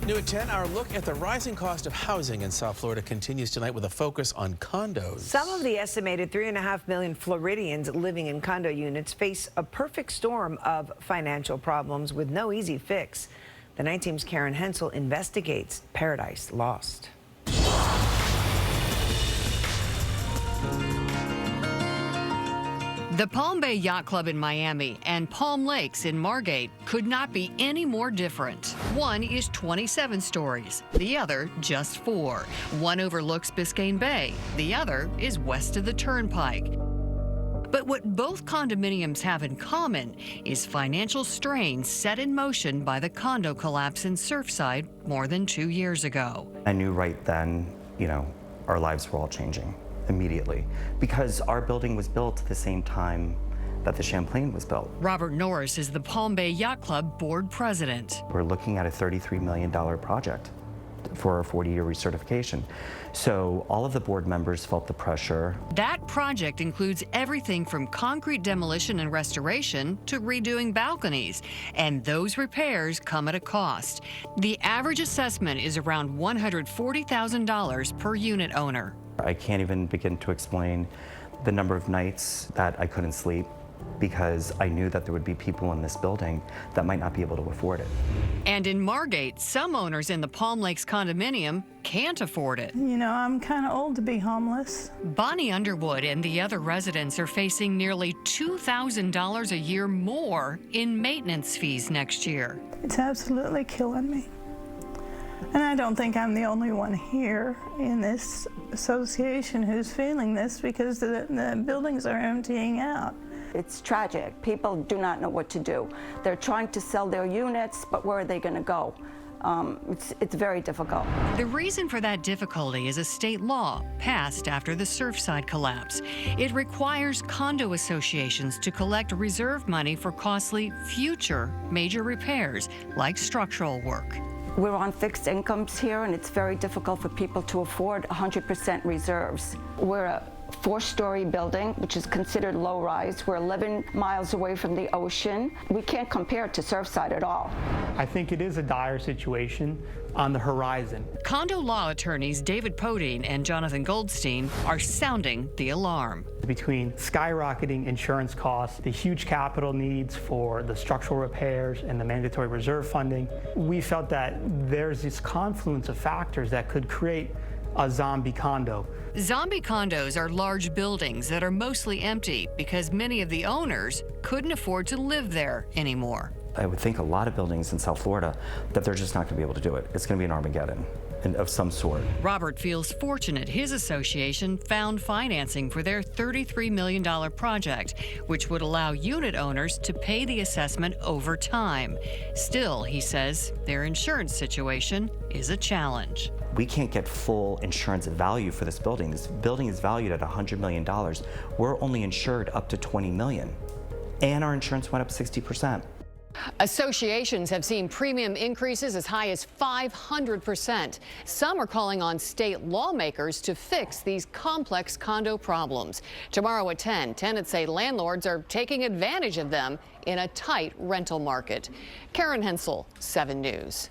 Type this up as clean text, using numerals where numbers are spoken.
New at 10, our look at the rising cost of housing in South Florida continues tonight with a focus on condos. Some of the estimated 3.5 million Floridians living in condo units face a perfect storm of financial problems with no easy fix. The Night Team's Karen Hensel investigates Paradise Lost. The Palm Bay Yacht Club in Miami and Palm Lakes in Margate could not be any more different. One is 27 stories, the other just 4. One overlooks Biscayne Bay, the other is west of the Turnpike. But what both condominiums have in common is financial strain set in motion by the condo collapse in Surfside more than 2 years ago. I knew right then, our lives were all changing immediately because our building was built at the same time that the Champlain was built. Robert Norris is the Palm Bay Yacht Club board president. We're looking at a $33 million project for a 40-year recertification. So all of the board members felt the pressure. That project includes everything from concrete demolition and restoration to redoing balconies, and those repairs come at a cost. The average assessment is around $140,000 per unit owner. I can't even begin to explain the number of nights that I couldn't sleep because I knew that there would be people in this building that might not be able to afford it. And in Margate, some owners in the Palm Lakes condominium can't afford it. I'm kind of old to be homeless. Bonnie Underwood and the other residents are facing nearly $2,000 a year more in maintenance fees next year. It's absolutely killing me. And I don't think I'm the only one here in this association who's feeling this because the buildings are emptying out. It's tragic. People do not know what to do. They're trying to sell their units, but where are they going to go? It's very difficult. The reason for that difficulty is a state law passed after the Surfside collapse. It requires condo associations to collect reserve money for costly future major repairs like structural work. We're on fixed incomes here, and it's very difficult for people to afford 100% reserves. We're a 4-story building, which is considered low-rise. We're 11 miles away from the ocean. We can't compare it to Surfside at all. I think it is a dire situation on the horizon. Condo law attorneys David Podine and Jonathan Goldstein are sounding the alarm. Between skyrocketing insurance costs, the huge capital needs for the structural repairs, and the mandatory reserve funding, we felt that there's this confluence of factors that could create a zombie condo. Zombie condos are large buildings that are mostly empty because many of the owners couldn't afford to live there anymore. I would think a lot of buildings in South Florida that they're just not going to be able to do it. It's going to be an Armageddon of some sort. Robert feels fortunate his association found financing for their $33 million project, which would allow unit owners to pay the assessment over time. Still, he says, their insurance situation is a challenge. We can't get full insurance value for this building. This building is valued at $100 million. We're only insured up to $20 million. And our insurance went up 60%. Associations have seen premium increases as high as 500%. Some are calling on state lawmakers to fix these complex condo problems. Tomorrow at 10, tenants say landlords are taking advantage of them in a tight rental market. Karen Hensel, 7 News.